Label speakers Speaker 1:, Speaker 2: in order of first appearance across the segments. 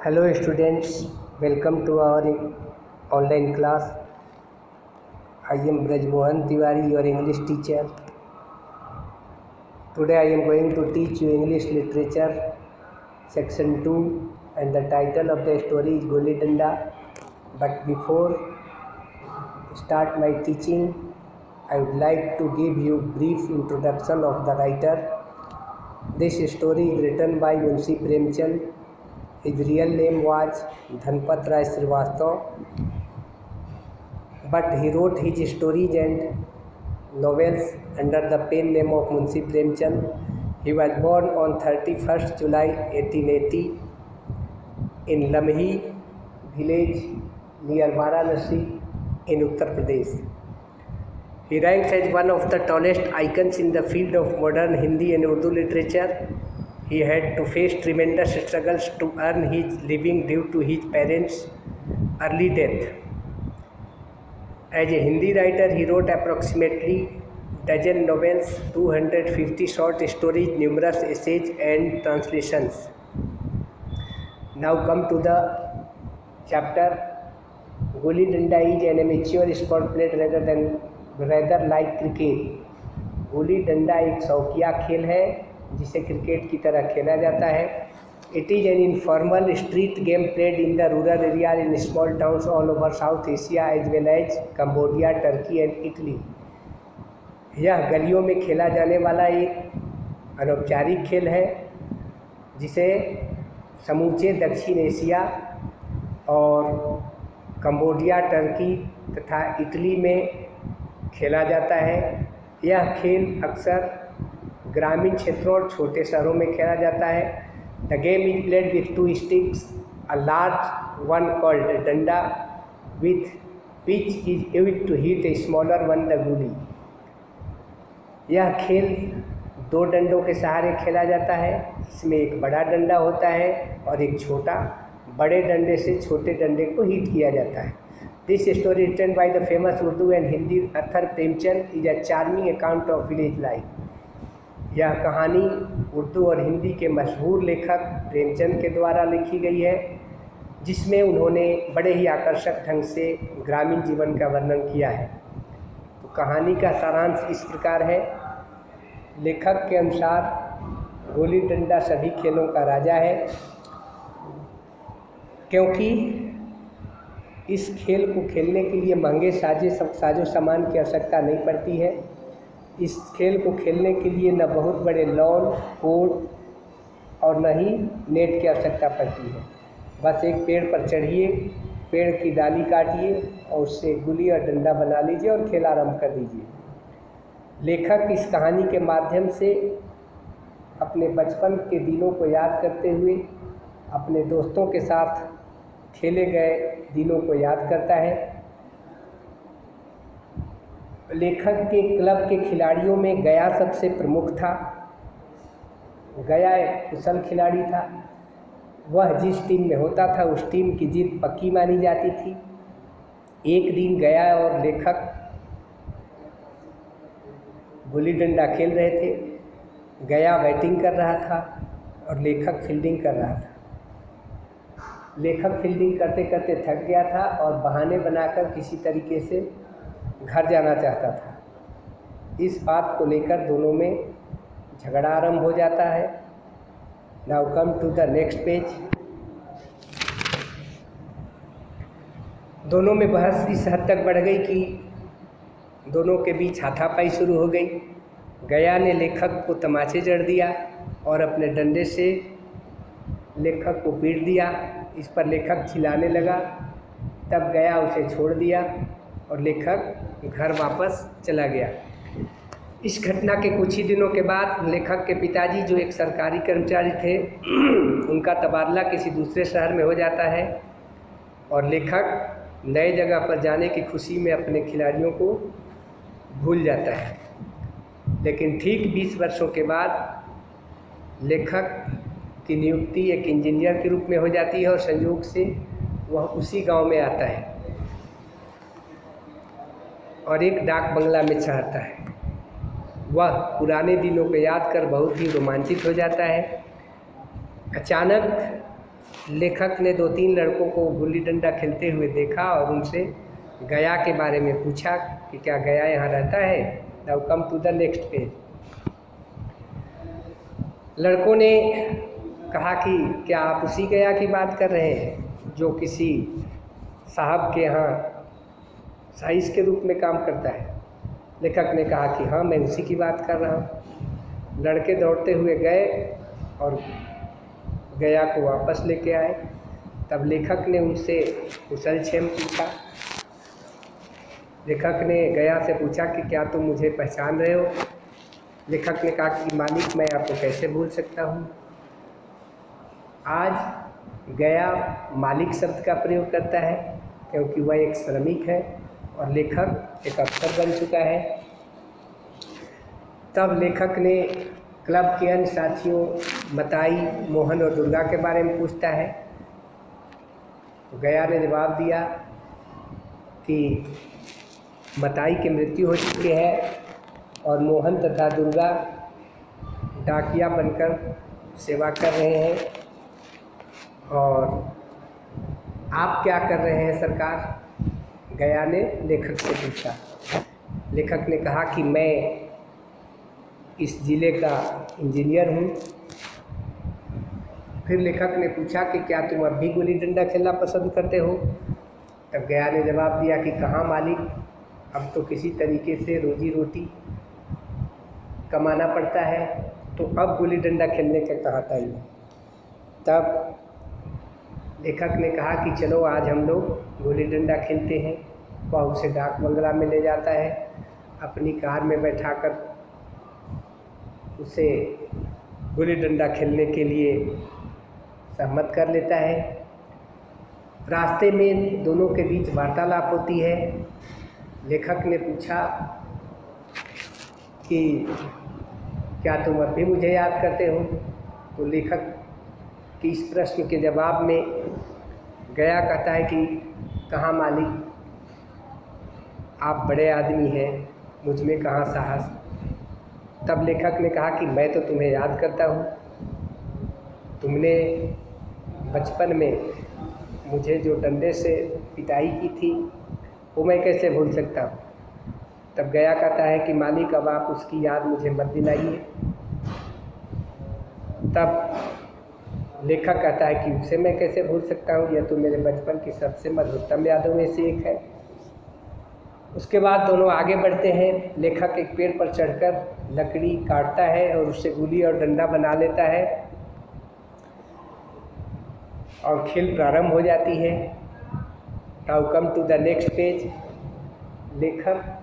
Speaker 1: Hello students, welcome to our online class. I am Braj Mohan Tiwari, your English teacher. Today I am going to teach you English literature section 2 and the title of the story is Gulli Danda. But before start my teaching, I would like to give you brief introduction of the writer. This story is written by Munshi Premchand. His real name was Dhanpat Rai Srivastava, but he wrote his stories and novels under the pen name of Munshi Premchand. He was born on 31st July 1880 in Lamhi village near Varanasi in Uttar Pradesh. He ranks as one of the tallest icons in the field of modern Hindi and Urdu literature. He had to face tremendous struggles to earn his living due to his parents' early death. As a Hindi writer, he wrote approximately dozen novels, 250 short stories, numerous essays and translations. Now come to the chapter. Gulli Danda is an amateur sport played rather like cricket. गुली डंडा एक शौकिया खेल है जिसे cricket की तरह खेला जाता है. It is an informal street game played in the rural area in small towns all over South Asia as well as Cambodia, Turkey and Italy. यह गलियों में खेला जाने वाला एक अनौपचारिक खेल है जिसे समूचे दक्षिण एशिया और कंबोडिया, टर्की तथा इटली में खेला जाता है. यह खेल अक्सर ग्रामीण क्षेत्रों और छोटे शहरों में खेला जाता है. The game is played with 2 sticks, a large one called danda with which is used to hit a smaller one the gulli. यह खेल 2 डंडों के सहारे खेला जाता है. इसमें एक बड़ा डंडा होता है और एक छोटा. बड़े डंडे से छोटे डंडे को हिट किया जाता है. This story written by the famous Urdu and Hindi author Premchand is a charming account of village life. यह कहानी उर्दू और हिंदी के मशहूर लेखक प्रेमचंद के द्वारा लिखी गई है जिसमें उन्होंने बड़े ही आकर्षक ढंग से ग्रामीण जीवन का वर्णन किया है. तो कहानी का सारांश इस प्रकार है. लेखक के अनुसार गुल्ली डंडा सभी खेलों का राजा है क्योंकि इस खेल को खेलने के लिए महंगे साजो सामान की आवश्यकता नहीं पड़ती है. इस खेल को खेलने के लिए न बहुत बड़े लॉन, कोर्ट और न ही नेट की आवश्यकता पड़ती है. बस एक पेड़ पर चढ़िए, पेड़ की डाली काटिए और उससे गुल्ली और डंडा बना लीजिए और खेल आरंभ कर दीजिए. लेखक इस कहानी के माध्यम से अपने बचपन के दिनों को याद करते हुए अपने दोस्तों के साथ खेले गए दिनों को याद करता है. लेखक के क्लब के खिलाड़ियों में गया सबसे प्रमुख था. गया एक कुशल खिलाड़ी था. वह जिस टीम में होता था उस टीम की जीत पक्की मानी जाती थी. एक दिन गया और लेखक गुल्ली डंडा खेल रहे थे. गया बैटिंग कर रहा था और लेखक फील्डिंग कर रहा था. लेखक फील्डिंग करते करते थक गया था और बहाने बनाकर किसी तरीके से घर जाना चाहता था. इस बात को लेकर दोनों में झगड़ा आरंभ हो जाता है. Now come to the next page. दोनों में बहस इस हद तक बढ़ गई कि दोनों के बीच हाथापाई शुरू हो गई. गया ने लेखक को तमाचे जड़ दिया और अपने डंडे से लेखक को पीट दिया. इस पर लेखक चिल्लाने लगा. तब गया उसे छोड़ दिया और लेखक घर वापस चला गया. इस घटना के कुछ ही दिनों के बाद लेखक के पिताजी जो एक सरकारी कर्मचारी थे उनका तबादला किसी दूसरे शहर में हो जाता है और लेखक नए जगह पर जाने की खुशी में अपने खिलाड़ियों को भूल जाता है. लेकिन ठीक 20 वर्षों के बाद लेखक की नियुक्ति एक इंजीनियर के रूप में हो जाती है और संयोग से वह उसी गांव में आता है और एक डाक बंगला में ठहरता है. वह पुराने दिनों को याद कर बहुत ही रोमांचित हो जाता है. अचानक लेखक ने 2-3 लड़कों को गुल्ली डंडा खेलते हुए देखा और उनसे गया के बारे में पूछा कि क्या गया यहाँ रहता है। Now come to the next page. लड़कों ने कहा कि क्या आप उसी गया की बात कर रहे हैं जो किसी साहब के यहाँ साइज के रूप में काम करता है। लेखक ने कहा कि हाँ, मैं उसी की बात कर रहा हूँ। लड़के दौड़ते हुए गए और गया को वापस लेके आए। तब लेखक ने उनसे कुशलक्षेम पूछा। लेखक ने गया से पूछा कि क्या तुम मुझे पहचान रहे हो। लेखक ने कहा कि मालिक, मैं आपको कैसे भूल सकता हूँ। आज गया मालिक शब्द का प्रयोग करता है क्योंकि वह एक श्रमिक है और लेखक एक अफसर बन चुका है। तब लेखक ने क्लब के अन्य साथियों मताई, मोहन और दुर्गा के बारे में पूछता है। तो गया ने जवाब दिया कि मताई की मृत्यु हो चुकी है और मोहन तथा दुर्गा डाकिया बनकर सेवा कर रहे हैं। और आप क्या कर रहे हैं सरकार? गया ने लेखक से पूछा। लेखक ने कहा कि मैं इस ज़िले का इंजीनियर हूँ। फिर लेखक ने पूछा कि क्या तुम अब भी गुल्ली डंडा खेलना पसंद करते हो? तब गया ने जवाब दिया कि कहाँ मालिक, अब तो किसी तरीके से रोजी रोटी कमाना पड़ता है, तो अब गुल्ली डंडा खेलने का कहाँ टाइम है। तब लेखक ने कहा कि चलो आज हम लोग गुल्ली डंडा खेलते हैं। वह उसे डाक बंगला में ले जाता है, अपनी कार में बैठाकर उसे गुल्ली डंडा खेलने के लिए सहमत कर लेता है। रास्ते में दोनों के बीच वार्तालाप होती है। लेखक ने पूछा कि क्या तुम अब भी मुझे याद करते हो? तो लेखक के इस प्रश्न के जवाब में गया कहता है कि कहाँ मालिक, आप बड़े आदमी हैं, मुझ में कहाँ साहस। तब लेखक ने कहा कि मैं तो तुम्हें याद करता हूँ। तुमने बचपन में मुझे जो डंडे से पिटाई की थी वो मैं कैसे भूल सकता हूँ। तब गया कहता है कि मालिक, अब आप उसकी याद मुझे मत दिलाइए। तब लेखक कहता है कि उसे मैं कैसे भूल सकता हूँ, यह तो मेरे बचपन की सबसे मधुरतम यादों में से एक है। उसके बाद दोनों आगे बढ़ते हैं। लेखक एक पेड़ पर चढ़कर लकड़ी काटता है और उससे गुल्ली और डंडा बना लेता है और खेल प्रारंभ हो जाती है। Now come to the next page. लेखक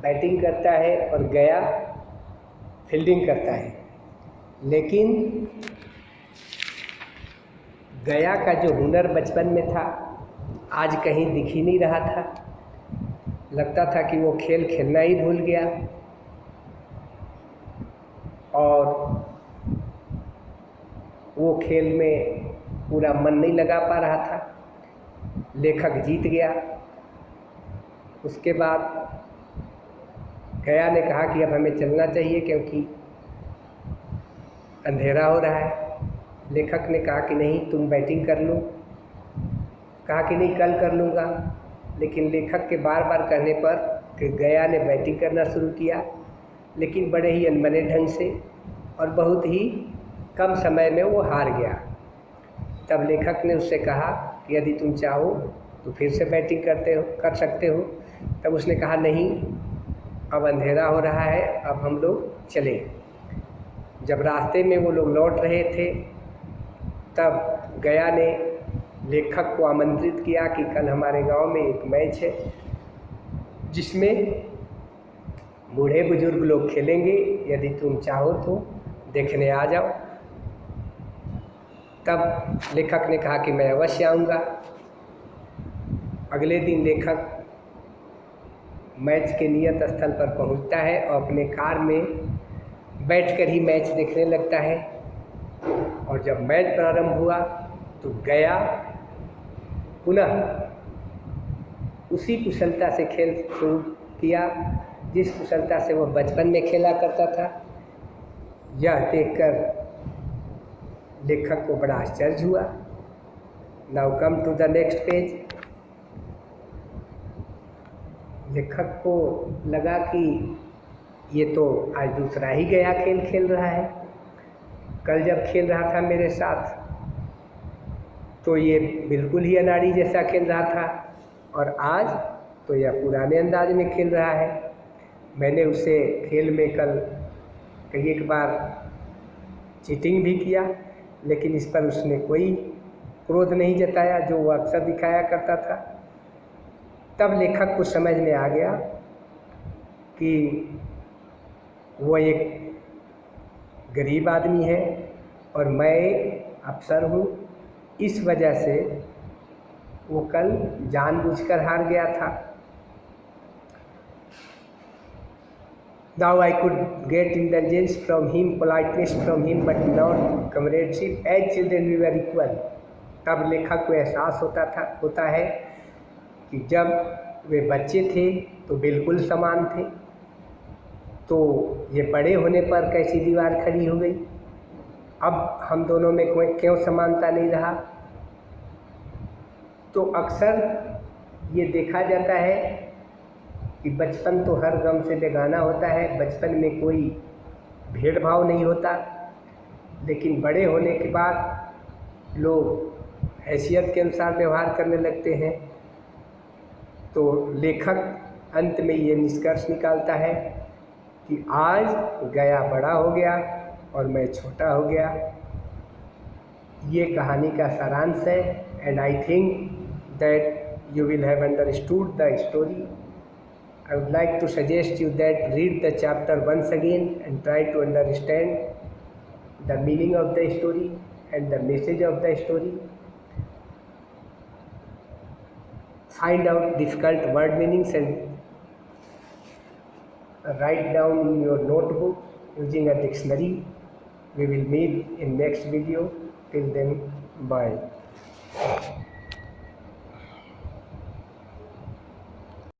Speaker 1: बैटिंग करता है और गया फील्डिंग करता है, लेकिन गया का जो हुनर बचपन में था आज कहीं दिख ही नहीं रहा था। लगता था कि वो खेल खेलना ही भूल गया और वो खेल में पूरा मन नहीं लगा पा रहा था। लेखक जीत गया। उसके बाद गया ने कहा कि अब हमें चलना चाहिए क्योंकि अंधेरा हो रहा है। लेखक ने कहा कि नहीं, तुम बैटिंग कर लो। कहा कि नहीं, कल कर लूँगा। लेकिन लेखक के बार बार कहने पर कि गया ने बैटिंग करना शुरू किया, लेकिन बड़े ही अनबने ढंग से और बहुत ही कम समय में वो हार गया। तब लेखक ने उससे कहा कि यदि तुम चाहो तो फिर से बैटिंग कर सकते हो। तब उसने कहा नहीं, अब अंधेरा हो रहा है, अब हम लोग चले। जब रास्ते में वो लोग लौट रहे थे तब गया ने लेखक को आमंत्रित किया कि कल हमारे गांव में एक मैच है जिसमें बूढ़े बुजुर्ग लोग खेलेंगे, यदि तुम चाहो तो देखने आ जाओ। तब लेखक ने कहा कि मैं अवश्य आऊँगा। अगले दिन लेखक मैच के नियत स्थल पर पहुंचता है और अपने कार में बैठकर ही मैच देखने लगता है। और जब मैच प्रारंभ हुआ तो गया पुनः उसी कुशलता से खेल शुरू किया जिस कुशलता से वह बचपन में खेला करता था। यह देखकर लेखक को बड़ा आश्चर्य हुआ now come to the next page. लेखक को लगा कि ये तो आज दूसरा ही गया खेल खेल रहा है। कल जब खेल रहा था मेरे साथ तो ये बिल्कुल ही अनाड़ी जैसा खेल रहा था, और आज तो यह पुराने अंदाज में खेल रहा है। मैंने उसे खेल में कल कई एक बार चीटिंग भी किया, लेकिन इस पर उसने कोई क्रोध नहीं जताया जो वो अक्सर दिखाया करता था। तब लेखक को समझ में आ गया कि वो एक गरीब आदमी है और मैं एक अफसर हूँ, इस वजह से वो कल जानबूझकर हार गया था। Now I could get indulgence from him, politeness from him, but not comradeship. As children we were equal. तब लेखक को एहसास होता है कि जब वे बच्चे थे तो बिल्कुल समान थे, तो ये बड़े होने पर कैसी दीवार खड़ी हो गई। अब हम दोनों में क्यों समानता नहीं रहा। तो अक्सर ये देखा जाता है कि बचपन तो हर गम से बेगाना होता है, बचपन में कोई भेदभाव नहीं होता, लेकिन बड़े होने के बाद लोग हैसियत के अनुसार व्यवहार करने लगते हैं। तो लेखक अंत में ये निष्कर्ष निकालता है कि आज गया बड़ा हो गया और मैं छोटा हो गया। ये कहानी का सारांश है। And I think that you will have understood the story. I would like to suggest you that read the chapter once again and try to understand the meaning of the story and the message of the story. Find out difficult word meanings and write down in your notebook using a dictionary. We will meet in next video. Till then, bye.